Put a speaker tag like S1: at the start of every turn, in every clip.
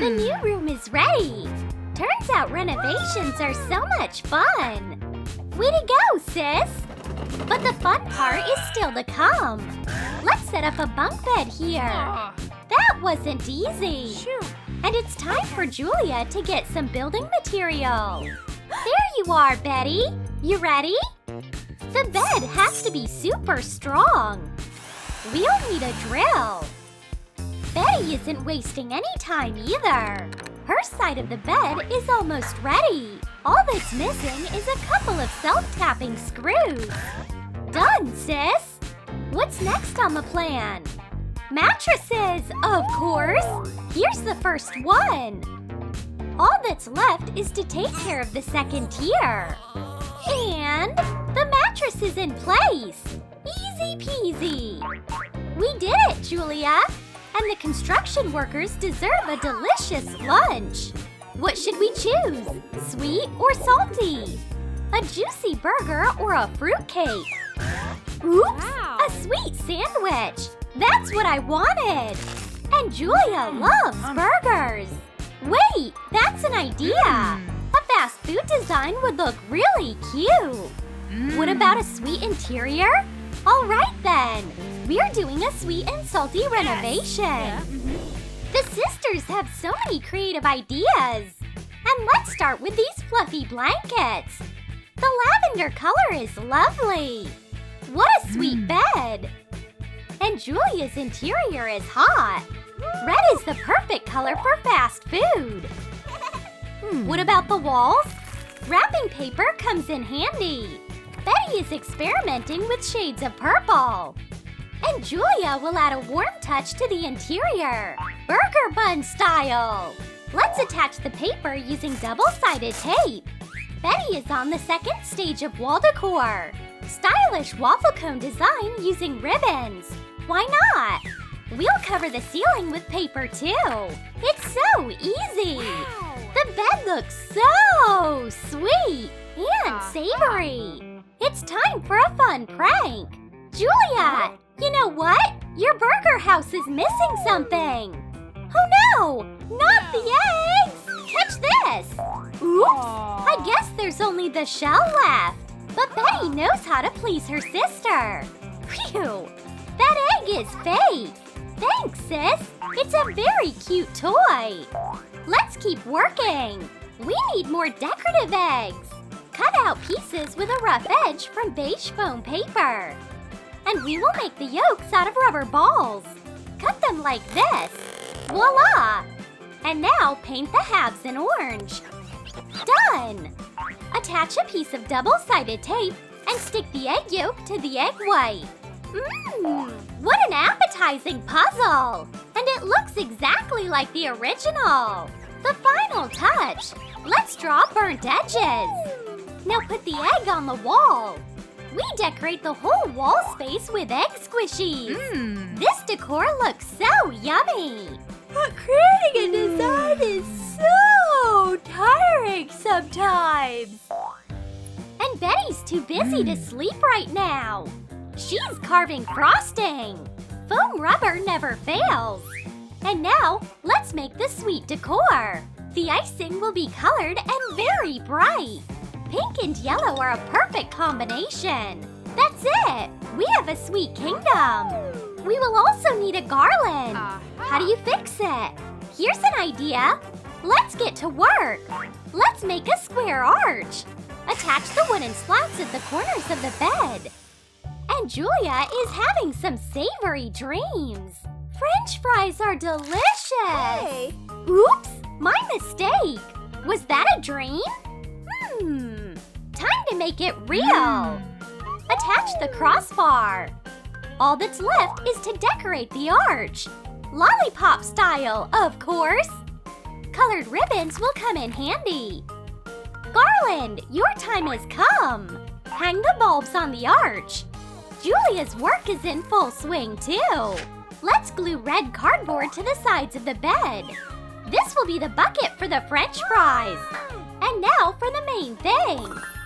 S1: The new room is ready. Turns out renovations are so much fun. Way to go, sis! But the fun part is still to come. Let's set up a bunk bed here. That wasn't easy.
S2: Shoot.
S1: And it's time for Julia to get some building material. There you are, Betty. You ready? The bed has to be super strong. We'll need a drill. Betty isn't wasting any time either. Her side of the bed is almost ready. All that's missing is a couple of self-tapping screws. Done, sis! What's next on the plan? Mattresses, of course! Here's the first one. All that's left is to take care of the second tier. And the mattress is in place. Easy peasy. We did it, Julia! And the construction workers deserve a delicious lunch. What should we choose? Sweet or salty? A juicy burger or a fruitcake? Oops!
S2: Wow.
S1: A sweet sandwich! That's what I wanted! And Julia loves burgers! Wait, that's an idea! A fast food design would look really cute! What about a sweet interior? Alright then! We're doing a sweet and salty renovation!
S2: Yeah.
S1: The sisters have so many creative ideas! And let's start with these fluffy blankets! The lavender color is lovely! What a sweet bed! And Julia's interior is hot! Red is the perfect color for fast food! What about the walls? Wrapping paper comes in handy! Betty is experimenting with shades of purple! And Julia will add a warm touch to the interior! Burger bun style! Let's attach the paper using double-sided tape! Betty is on the second stage of wall decor! Stylish waffle cone design using ribbons! Why not? We'll cover the ceiling with paper too! It's so easy!
S2: Wow.
S1: The bed looks so sweet and savory! It's time for a fun prank! Julia! You know what? Your burger house is missing something! Oh no! Not the eggs! Catch this! Oops! I guess there's only the shell left. But Betty knows how to please her sister. Phew! That egg is fake! Thanks, sis! It's a very cute toy! Let's keep working! We need more decorative eggs! Cut out pieces with a rough edge from beige foam paper. And we will make the yolks out of rubber balls. Cut them like this. Voila! And now paint the halves in orange. Done! Attach a piece of double-sided tape and stick the egg yolk to the egg white. Mmm! What an appetizing puzzle! And it looks exactly like the original. The final touch. Let's draw burnt edges. Now put the egg on the wall. We decorate the whole wall space with egg squishies. This decor looks so yummy. But creating a design is so tiring sometimes. And Betty's too busy to sleep right now. She's carving frosting. Foam rubber never fails. And now, let's make the sweet decor. The icing will be colored and very bright. Pink and yellow are a perfect combination. That's it! We have a sweet kingdom. We will also need a garland. How do you fix it? Here's an idea. Let's get to work. Let's make a square arch. Attach the wooden slats at the corners of the bed. And Julia is having some savory dreams. French fries are delicious.
S2: Hey.
S1: Oops, my mistake. Was that a dream? Time to make it real. Attach the crossbar. All that's left is to decorate the arch. Lollipop style, of course. Colored ribbons will come in handy. Garland, your time has come. Hang the bulbs on the arch. Julia's work is in full swing too. Let's glue red cardboard to the sides of the bed. This will be the bucket for the French fries. And now for the main thing.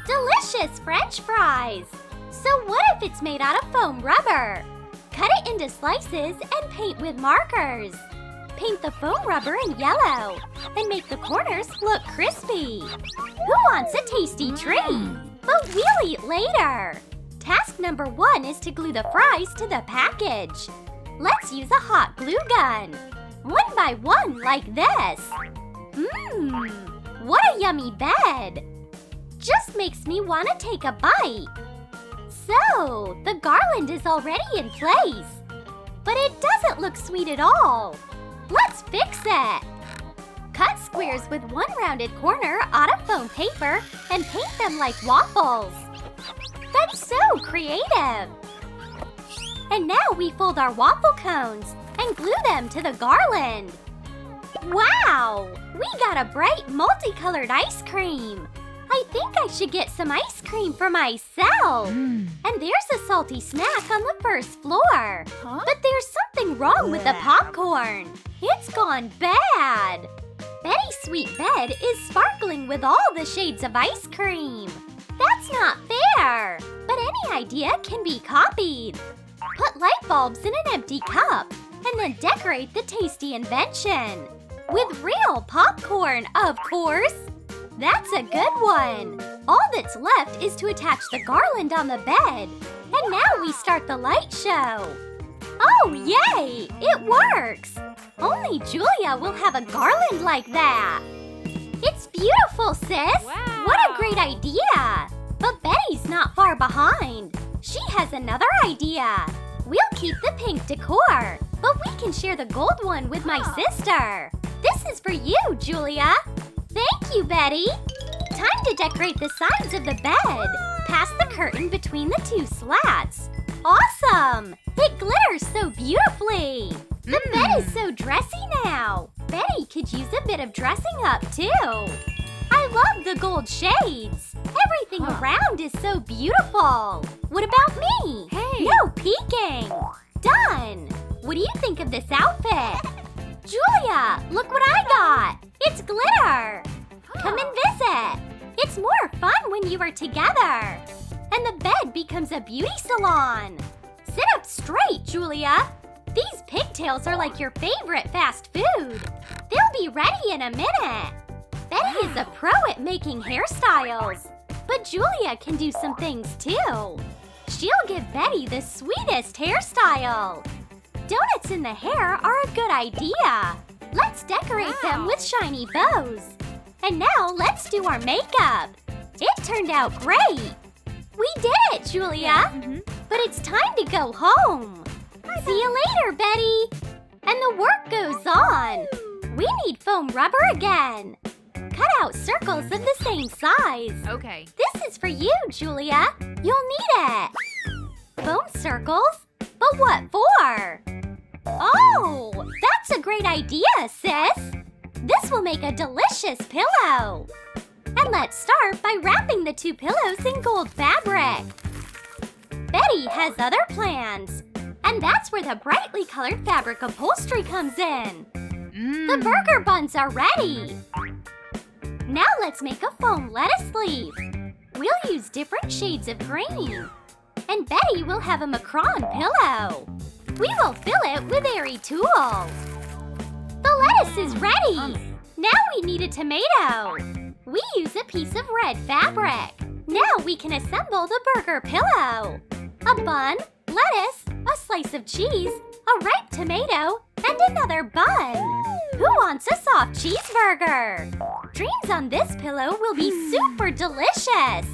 S1: Delicious French fries. So what if it's made out of foam rubber? Cut it into slices and paint with markers. Paint the foam rubber in yellow and make the corners look crispy. Who wants a tasty treat? But we'll eat later. Task number 1 is to glue the fries to the package. Let's use a hot glue gun. One by one, like this. What a yummy bed. Just makes me want to take a bite. So, the garland is already in place. But it doesn't look sweet at all. Let's fix it. Cut squares with one rounded corner out of foam paper and paint them like waffles. That's so creative. And now we fold our waffle cones and glue them to the garland. Wow! We got a bright multicolored ice cream. I think I should get some ice cream for myself. And there's a salty snack on the first floor. But there's something wrong with the popcorn. It's gone bad. Betty's sweet bed is sparkling with all the shades of ice cream. That's not fair. But any idea can be copied. Put light bulbs in an empty cup and then decorate the tasty invention. With real popcorn, of course. That's a good one. All that's left is to attach the garland on the bed. And now we start the light show. Oh, yay! It works! Only Julia will have a garland like that. It's beautiful, sis!
S2: Wow.
S1: What a great idea! But Betty's not far behind. She has another idea. We'll keep the pink decor, but we can share the gold one with my sister. This is for you, Julia. Thank you, Betty. Time to decorate the sides of the bed. Pass the curtain between the two slats. Awesome! It glitters so beautifully. The bed is so dressy now. Betty could use a bit of dressing up, too. I love the gold shades. Everything around is so beautiful. What about me?
S2: Hey.
S1: No peeking. Done. What do you think of this outfit? Julia, look what I got. It's glitter. Come and visit. It's more fun when you are together. And the bed becomes a beauty salon. Sit up straight, Julia. These pigtails are like your favorite fast food. They'll be ready in a minute. Betty is a pro at making hairstyles. But Julia can do some things too. She'll give Betty the sweetest hairstyle. Donuts in the hair are a good idea. Let's decorate them with shiny bows. And now let's do our makeup. It turned out great. We did it, Julia. But it's time to go home. See you later, Betty. And the work goes on. We need foam rubber again. Cut out circles of the same size.
S2: Okay.
S1: This is for you, Julia. You'll need it. Foam circles? But what for? Oh, that's a great idea, sis. This will make a delicious pillow. And let's start by wrapping the two pillows in gold fabric. Betty has other plans. And that's where the brightly colored fabric upholstery comes in. The burger buns are ready. Now let's make a foam lettuce leaf. We'll use different shades of green. And Betty will have a macaron pillow. We will fill it with airy tools. The lettuce is ready. Now we need a tomato. We use a piece of red fabric. Now we can assemble the burger pillow. A bun, lettuce, a slice of cheese, a ripe tomato, and another bun. Who wants a soft cheeseburger? Dreams on this pillow will be super delicious.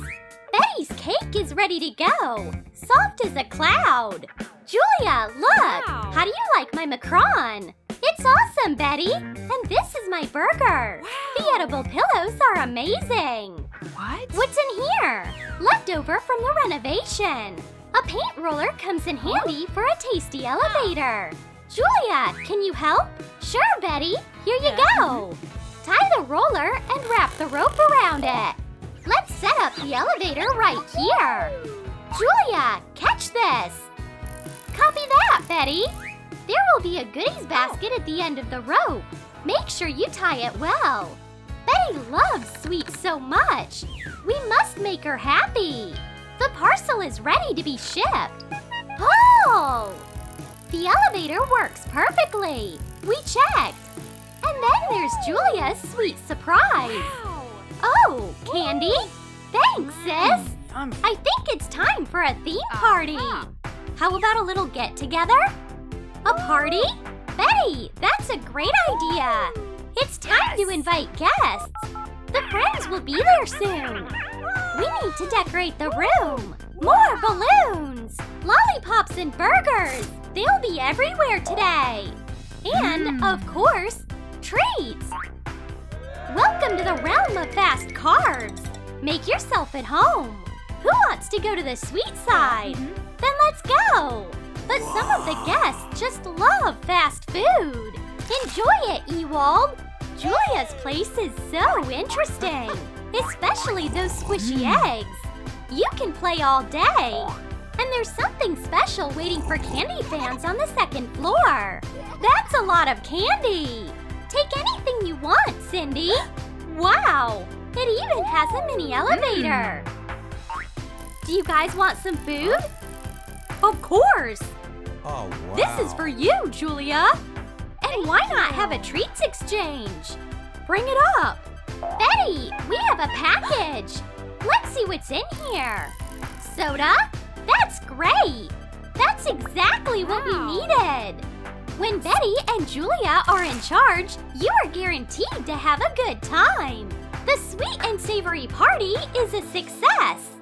S1: Betty's cake is ready to go, soft as a cloud. Julia, look!
S2: Wow.
S1: How do you like my macaron? It's awesome, Betty! And this is my burger.
S2: Wow.
S1: The edible pillows are amazing.
S2: What?
S1: What's in here? Leftover from the renovation. A paint roller comes in handy for a tasty elevator. Julia, can you help? Sure, Betty. Here you go. Tie the roller and wrap the rope around it. Let's set up the elevator right here. Julia, catch this. Copy that, Betty. There will be a goodies basket at the end of the rope. Make sure you tie it well. Betty loves sweets so much. We must make her happy. The parcel is ready to be shipped. Pull! The elevator works perfectly. We checked. And then there's Julia's sweet surprise. Oh, candy? Thanks, sis. I think it's time for a theme party. How about a little get-together? A party? Betty, that's a great idea. It's time to invite guests. The friends will be there soon. We need to decorate the room. More balloons, lollipops and burgers. They'll be everywhere today. And, of course, treats. Welcome to the realm of fast carbs. Make yourself at home. Who wants to go to the sweet side? Then let's go. But some of the guests just love fast food. Enjoy it, Ewald. Julia's place is so interesting, especially those squishy eggs. You can play all day. And there's something special waiting for candy fans on the second floor. That's a lot of candy. Take anything you want, Cindy. Wow, it even has a mini elevator. Do you guys want some food? Of course.
S2: Oh, wow.
S1: This is for you, Julia. And why not have a treats exchange? Bring it up. Betty, we have a package. Let's see what's in here. Soda? That's great. That's exactly what we needed. When Betty and Julia are in charge, you are guaranteed to have a good time. The sweet and savory party is a success.